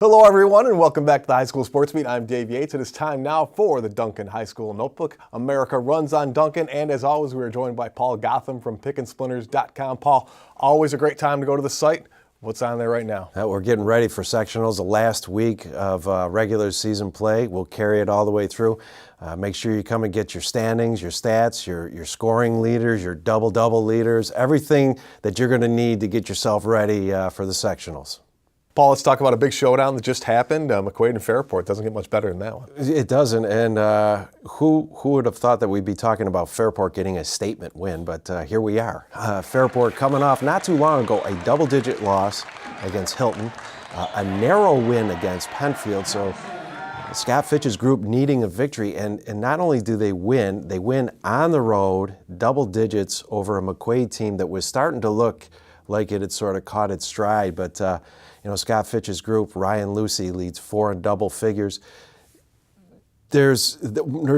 Hello everyone and welcome back to the High School Sports Beat. I'm Dave Yates. It is time now for the Dunkin High School Notebook. America runs on Dunkin, and as always we are joined by Paul Gotham from PickinSplinters.com. Paul, always a great time to go to the site. What's on there right now? We're getting ready for sectionals. The last week of regular season play. We'll carry it all the way through. Make sure you come and get your standings, your stats, your scoring leaders, your double-double leaders, everything that you're going to need to get yourself ready for the sectionals. Paul, let's talk about a big showdown that just happened. McQuaid and Fairport. Doesn't get much better than that one. It doesn't, and who would have thought that we'd be talking about Fairport getting a statement win, but here we are. Fairport coming off not too long ago a double-digit loss against Hilton, a narrow win against Penfield, so Scott Fitch's group needing a victory, and not only do they win on the road, double digits over a McQuaid team that was starting to look like it had sort of caught its stride, but Scott Fitch's group, Ryan Lucy leads 4 in double figures. There's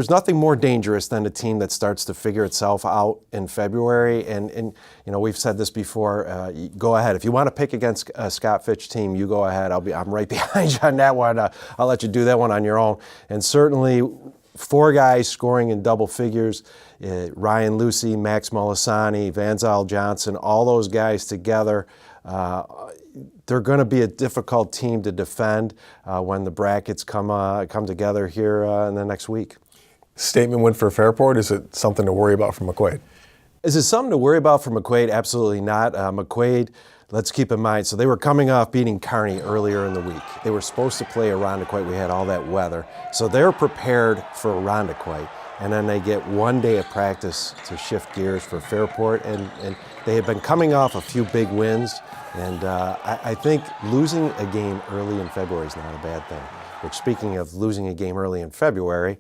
nothing more dangerous than a team that starts to figure itself out in February, and we've said this before. Go ahead if you want to pick against a Scott Fitch team. You go ahead. I'm right behind you on that one. I'll let you do that one on your own. And certainly, 4 guys scoring in double figures. Ryan Lucy, Max Molisani, Vanzal Johnson, all those guys together. They're going to be a difficult team to defend when the brackets come together here in the next week. Statement win for Fairport. Is it something to worry about for McQuaid? Is it something to worry about for McQuaid? Absolutely not. McQuaid, let's keep in mind, so they were coming off beating Kearney earlier in the week. They were supposed to play Irondequoit. We had all that weather. So they're prepared for Irondequoit. And then they get 1 day of practice to shift gears for Fairport. And they have been coming off a few big wins. And I think losing a game early in February is not a bad thing. Which, speaking of losing a game early in February,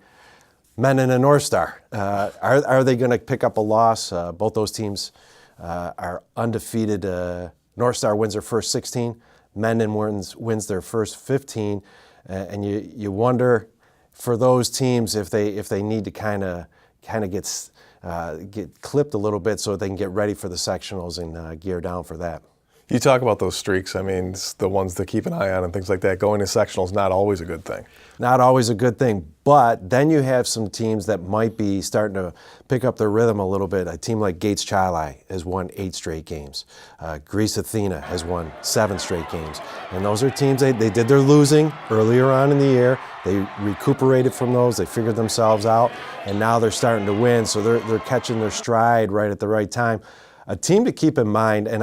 Mendon and North Star, are they going to pick up a loss? Both those teams are undefeated. North Star wins their first 16. Mendon wins their first 15. And you wonder for those teams if they need to kind of get clipped a little bit so they can get ready for the sectionals and gear down for that. You talk about those streaks. I mean, it's the ones to keep an eye on and things like that. Going to sectionals not always a good thing. Not always a good thing, but then you have some teams that might be starting to pick up their rhythm a little bit. A team like Gates Chili has won 8 straight games. Greece Athena has won 7 straight games. And those are teams, they did their losing earlier on in the year. They recuperated from those, they figured themselves out, and now they're starting to win, so they're catching their stride right at the right time. A team to keep in mind, and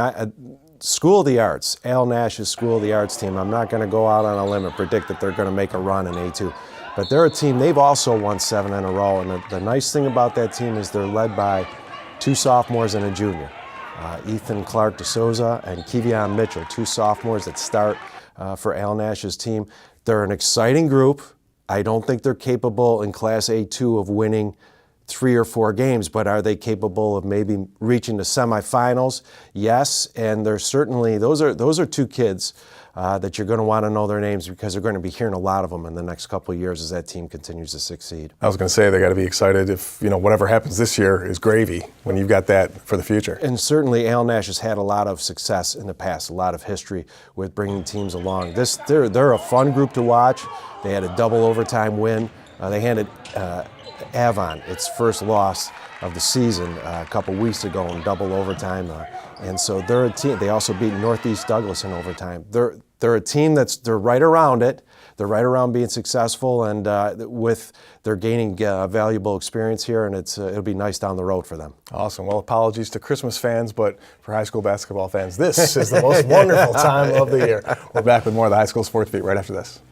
School of the Arts, Al Nash's School of the Arts team, I'm not going to go out on a limb and predict that they're going to make a run in A2, but they're a team, they've also won 7 in a row, and the nice thing about that team is they're led by 2 sophomores and a junior. Ethan Clark DeSouza and Kevion Mitchell, 2 sophomores that start for Al Nash's team. They're an exciting group. I don't think they're capable in Class A2 of winning 3 or 4 games, but are they capable of maybe reaching the semifinals? Yes, and they're certainly, those are 2 kids that you're going to want to know their names because they're going to be hearing a lot of them in the next couple of years as that team continues to succeed. I was going to say they got to be excited if whatever happens this year is gravy when you've got that for the future. And certainly Al Nash has had a lot of success in the past, a lot of history with bringing teams along. They're a fun group to watch. They had a double overtime win. They handed Avon its first loss of the season a couple weeks ago in double overtime, and so they're a team. They also beat Northeast Douglas in overtime. They're a team they're right around it. They're right around being successful, and they're gaining valuable experience here, and it'll be nice down the road for them. Awesome. Well, apologies to Christmas fans, but for high school basketball fans, this is the most wonderful time of the year. We're back with more of the High School Sports Beat right after this.